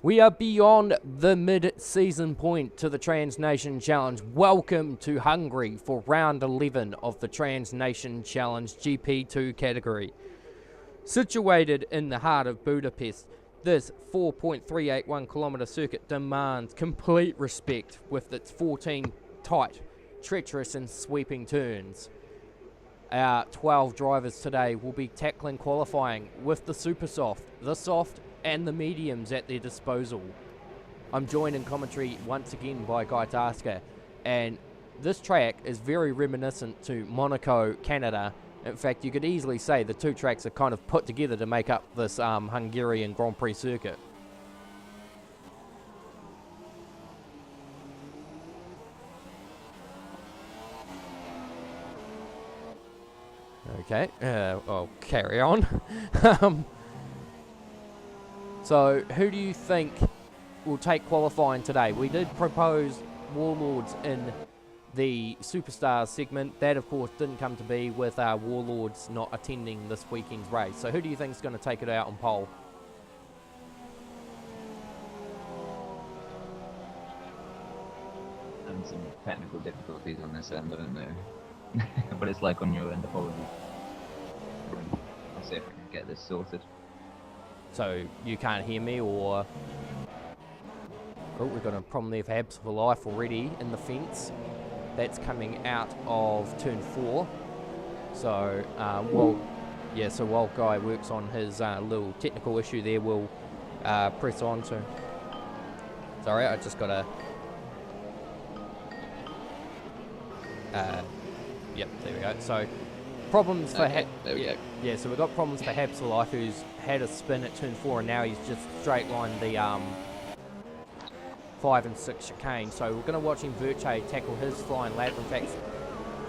We are beyond the mid-season point to the Trans-Nation Challenge. Welcome to Hungary for round 11 of the Trans-Nation Challenge GP2 category. Situated in the heart of Budapest, this 4.381 kilometre circuit demands complete respect with its 14 tight, treacherous and sweeping turns. Our 12 drivers today will be tackling qualifying with the super soft, the soft and the mediums at their disposal. I'm joined in commentary once again by Guy Tasker, and this track is very reminiscent to Monaco, Canada. In fact, you could easily say the two tracks are kind of put together to make up this Hungarian Grand Prix circuit. Okay, I'll carry on. So, who do you think will take qualifying today? We did propose Warlords in the Superstars segment. That, of course, didn't come to be with our Warlords not attending this weekend's race. So, who do you think is going to take it out on pole? Having some technical difficulties on this end, I don't know. But it's like on your end, apologies. I'll see if I can get this sorted. So, you can't hear me, or... Oh, we've got a problem there for Habs for Life already in the fence. That's coming out of turn 4. So, while Guy works on his little technical issue there, we'll press on to... Sorry, I just got to... Yep, there we go. So, problems for... there we go. Yeah, so we've got problems for Habs for Life, who's had a spin at turn 4, and now he's just straight lined the 5 and 6 chicane. So we're going to watch Inverche tackle his flying lap. In fact,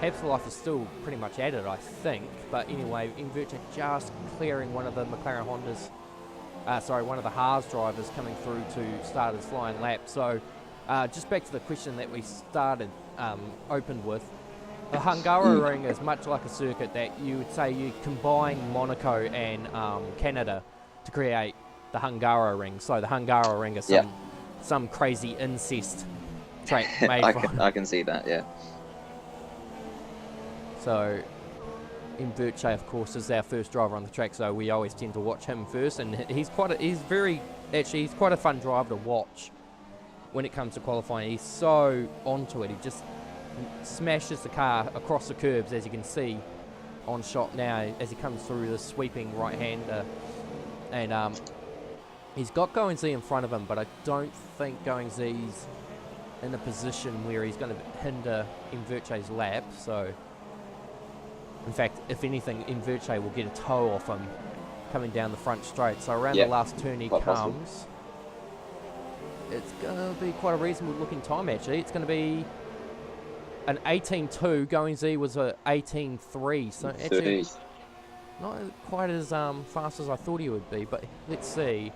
Habs for Life is still pretty much at it, I think. But anyway, Inverche just clearing one of the McLaren Hondas, one of the Haas drivers coming through to start his flying lap. So just back to the question that we opened with. The Hungaroring is much like a circuit that you would say you combine Monaco and Canada to create the Hungaroring. So the Hungaroring is some crazy incest track made I can see that, yeah. So Inverche, of course, is our first driver on the track, so we always tend to watch him first, and he's quite a fun driver to watch when it comes to qualifying. He's so onto it. He just smashes the car across the curbs, as you can see on shot now as he comes through the sweeping right-hander, and he's got Going Z in front of him, but I don't think Going Z's in a position where he's going to hinder Inverche's lap. So in fact, if anything, Inverche will get a toe off him coming down the front straight. So around the last turn he comes. It's going to be quite a reasonable looking time, actually. It's going to be an 18.2. Going Z was a 18.3, so actually not quite as fast as I thought he would be, but let's see.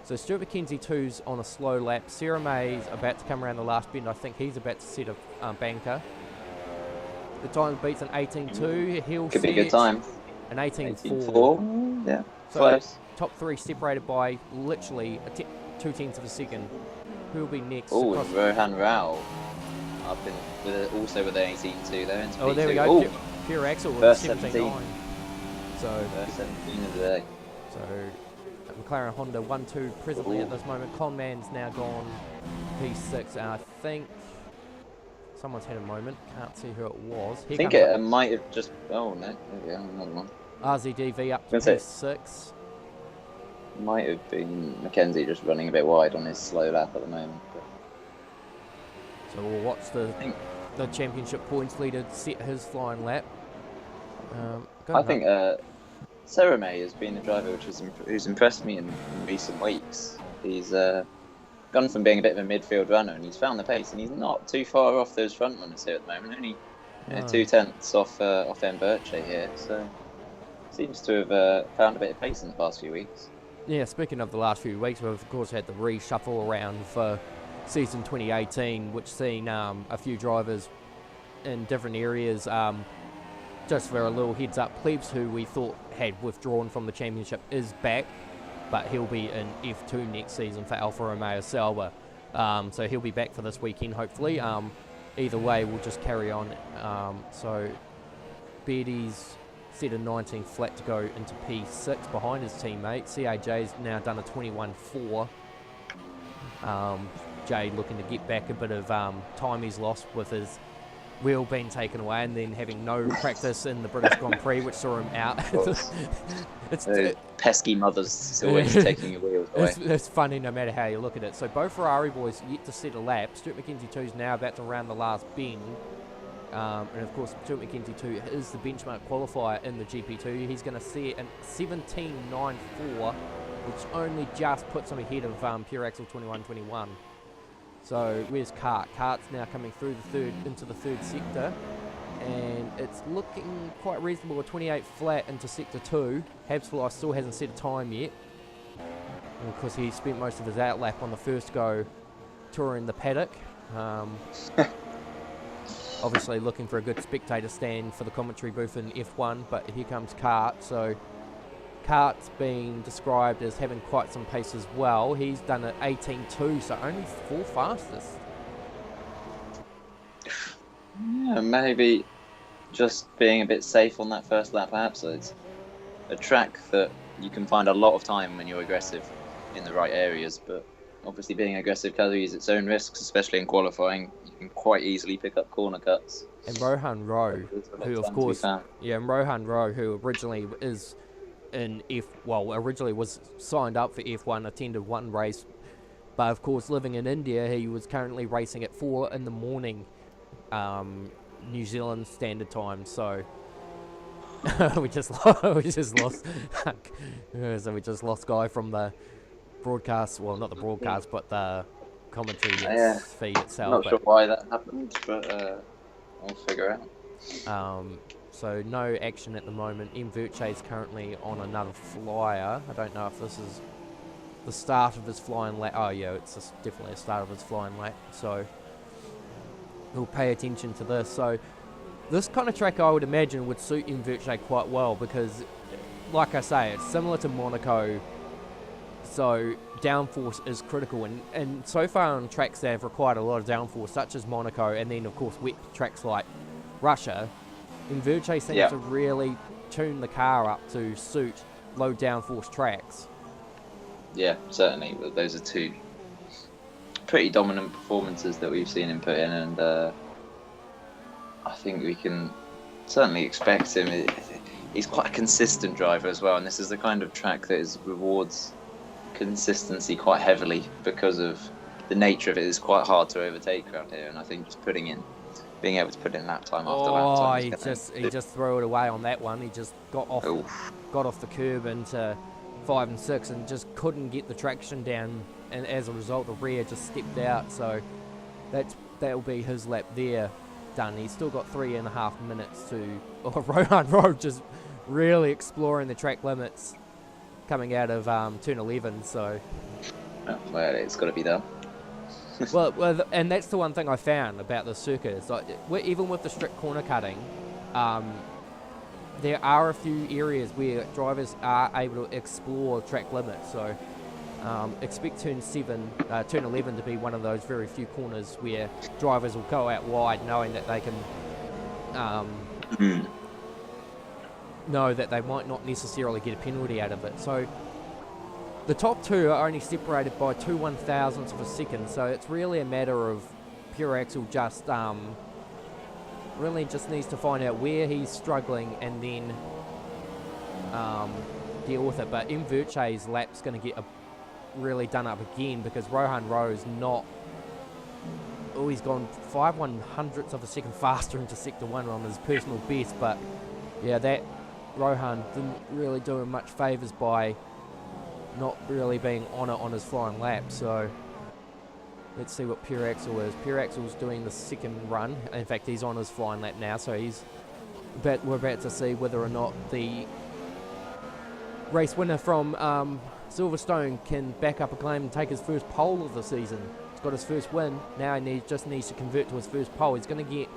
So Stuart McKenzie 2's on a slow lap. Sarah May's about to come around the last bend. I think he's about to set a banker. The time beats an 18.2. He'll Could be a good time. An 18.4. Yeah, so close. Top 3 separated by literally 0.2 of a second. Who will be next? Oh, Rohan Rao. Up in also with the 18.2 there. Oh, there we go. Pure Axel with 17.9. So first 17 of the day. So McLaren Honda 1-2 presently at this moment. Conman's now gone P6. I think someone's had a moment. Can't see who it was. I think it might have just... Oh, no. There we go. Another one. RZDV up to P6. Might have been Mackenzie just running a bit wide on his slow lap at the moment. But. So we'll watch the championship points leader set his flying lap. I think Sarah May has been a driver who's impressed me in recent weeks. He's gone from being a bit of a midfield runner, and he's found the pace, and he's not too far off those front runners here at the moment. Only 2/10 off Inverche here, so seems to have found a bit of pace in the past few weeks. Yeah, speaking of the last few weeks, we've of course had the reshuffle around for season 2018, which seen a few drivers in different areas. Just for a little heads up, Plebs, who we thought had withdrawn from the championship, is back. but he'll be in F2 next season for Alfa Romeo Sauber. So he'll be back for this weekend, hopefully. Either way, we'll just carry on. So Beardy's set a 19 flat to go into P6 behind his teammate. CAJ's now done a 21.4. Jay looking to get back a bit of time he's lost with his wheel being taken away and then having no practice in the British Grand Prix, which saw him out. It's pesky mothers always taking your wheels away. It's funny no matter how you look at it. So both Ferrari boys yet to set a lap. Stuart McKenzie 2 is now about to round the last bend. And of course, Stuart McKenzie 2 is the benchmark qualifier in the GP2. He's going to see it in 17.94, which only just puts him ahead of Pure Axel 21.21. So where's Cart? Cart's now coming through into the third sector, and it's looking quite reasonable. A 28 flat into sector 2. Habsfly still hasn't set a time yet, and of course he spent most of his outlap on the first go touring the paddock. Obviously looking for a good spectator stand for the commentary booth in F1, but here comes Cart. So Cart's been described as having quite some pace as well. He's done an 18.2, so only 4 fastest. Yeah, maybe just being a bit safe on that first lap, perhaps. It's a track that you can find a lot of time when you're aggressive in the right areas, but obviously being aggressive carries its own risks, especially in qualifying. You can quite easily pick up corner cuts. And Rohan Rowe, who of course, and Rohan Rowe, who originally originally was signed up for F1, attended one race, but of course living in India, he was currently racing at 4 in the morning, New Zealand Standard Time. So we just lost Guy from the broadcast. Well, not the broadcast, but the commentary feed itself. Not sure why that happened, but I'll figure out. So no action at the moment. M. Verche's currently on another flyer. I don't know if this is the start of his flying lap. Oh yeah, it's definitely the start of his flying lap. So we'll pay attention to this. So this kind of track, I would imagine, would suit M. Verche quite well because, like I say, it's similar to Monaco. So downforce is critical, and so far on tracks that have required a lot of downforce, such as Monaco, and then of course wet tracks like Russia, and Verche seems to really tune the car up to suit low downforce tracks. Yeah, certainly. Those are two pretty dominant performances that we've seen him put in, and I think we can certainly expect him. He's quite a consistent driver as well, and this is the kind of track that rewards consistency quite heavily because of the nature of it. Is quite hard to overtake around here, and I think just being able to put in lap time after lap time. He just threw it away on that one. He just got off the curb into 5 and 6 and just couldn't get the traction down, and as a result the rear just stepped out. So that'll be his lap there done. He's still got 3.5 minutes to Rohan Rowe just really exploring the track limits coming out of turn 11. So well, it's got to be done. well, and that's the one thing I found about the circuit. Is like, even with the strict corner cutting, there are a few areas where drivers are able to explore track limits. So expect turn 11 to be one of those very few corners where drivers will go out wide, knowing that they can know that they might not necessarily get a penalty out of it. So the top two are only separated by 2 1,000ths of a second, so it's really a matter of Pure Axel just really just needs to find out where he's struggling and then deal with it. But M. Verche's lap's going to get really done up again because Rohan Rowe's not. Oh, he's gone 5 100ths of a second faster into sector 1 on his personal best, but yeah, that Rohan didn't really do him much favours by not really being on it on his flying lap. So let's see what Pure Axel is. Pure Axel's doing the second run. In fact, he's on his flying lap now, so we're about to see whether or not the race winner from Silverstone can back up a claim and take his first pole of the season. He's got his first win. Now he just needs to convert to his first pole. He's going to get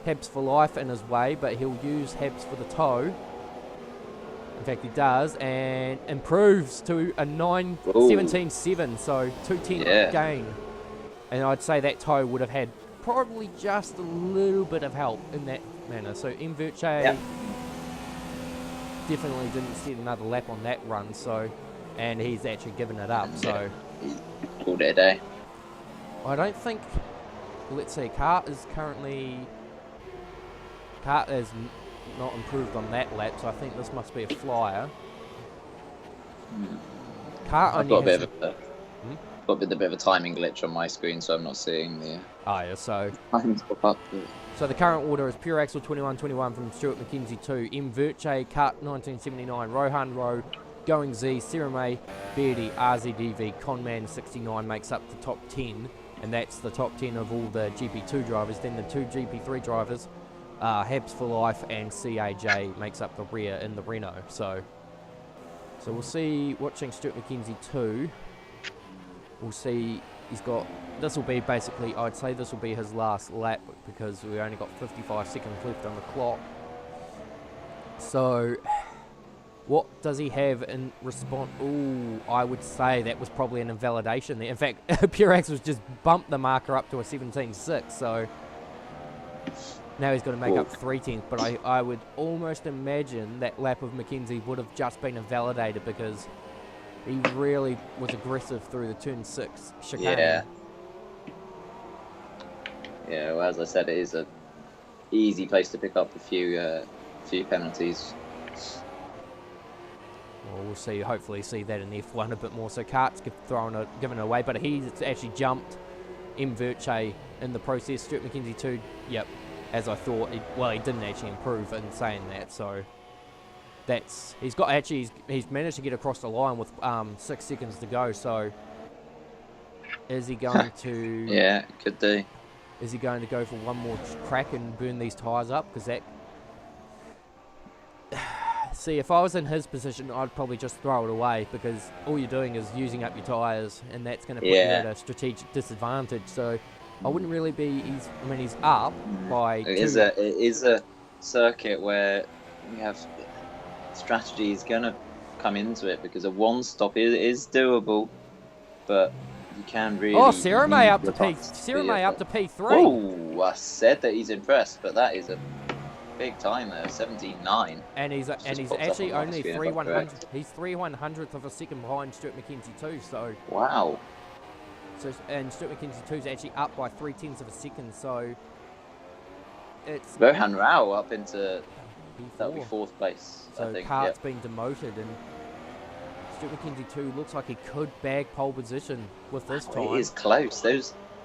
Habs for life in his way, but he'll use Habs for the toe. In fact, he does, and improves to a 9.17.7, so 2/10 gain. And I'd say that toe would have had probably just a little bit of help in that manner. So Inverche definitely didn't set another lap on that run, so, and he's actually given it up. So he's called it a day. I don't think. Let's see. Cart has not improved on that lap, so I think this must be a flyer. Cart I've only got a has bit of a bit of a timing glitch on my screen, so I'm not seeing the so times pop up. So the current order is Pure Axel 21-21 from Stuart McKenzie 2, Inverche, Cut 1979, Rohan Rowe, Going Z, Sirame, Beardy, RZDV, Conman 69 makes up the top 10, and that's the top 10 of all the GP2 drivers. Then the 2 GP3 drivers, Habs for Life and CAJ makes up the rear in the Renault. So we'll see, watching Stuart McKenzie 2, we'll see he's got, this will be basically, I'd say this will be his last lap because we only got 55 seconds left on the clock. So what does he have in response? Ooh, I would say that was probably an invalidation there. In fact, Purex was just bumped the marker up to a 17.6, so now he's got to make up 3/10. But I would almost imagine that lap of McKenzie would have just been invalidated because he really was aggressive through the turn 6 chicane. Yeah, well, as I said, it is a easy place to pick up a few penalties. Well, we'll see. Hopefully, see that in F1 a bit more. So Cart's given it away, but he's actually jumped Inverche in the process. Stuart McKenzie 2, yep, as I thought. He didn't actually improve in saying that. So he's managed to get across the line with 6 seconds to go. So is he going to? Yeah, could do. Is he going to go for one more crack and burn these tyres up? Because that. See, if I was in his position, I'd probably just throw it away because all you're doing is using up your tyres, and that's going to put you at a strategic disadvantage. So I wouldn't really be. He's up by. It is a circuit where you have strategy is going to come into it because a one stop is doable, but you can really. Oh, Sirame up to P3. Oh, I said that he's impressed, but that is a big time there, 17.9. And he's actually only 3/100. He's 3/100th of a second behind Stuart McKenzie 2. So wow. So and Stuart McKenzie 2 is actually up by 0.3 of a second. So it's Rohan Rao up into that'll be 4th place. So I think. Cart's been demoted, and Stuart McKenzie 2 looks like he could bag pole position with this time. It is close.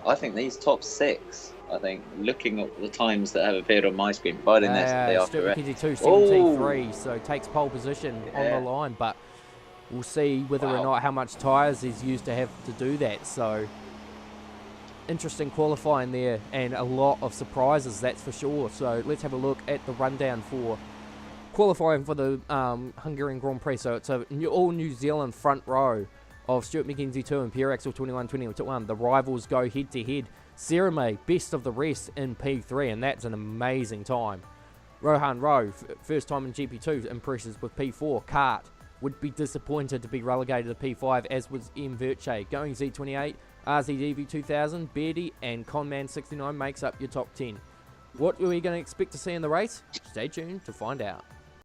I think these top 6. I think looking at the times that have appeared on my screen, providing they are Stuart correct. McKenzie 2 73, so takes pole position on the line, but we'll see whether or not how much tyres he's used to have to do that. So interesting qualifying there, and a lot of surprises, that's for sure. So let's have a look at the rundown for qualifying for the Hungarian Grand Prix. So it's all New Zealand front row of Stuart McKenzie 2 and Pierre Axel 21-21. The rivals go head to head. Sirame, best of the rest in P3, and that's an amazing time. Rohan Rowe, first time in GP2, impresses with P4. Kart would be disappointed to be relegated to P5, as was Inverche. Going Z28, RZDV 2000, Beardy, and Conman 69 makes up your top 10. What are we going to expect to see in the race? Stay tuned to find out.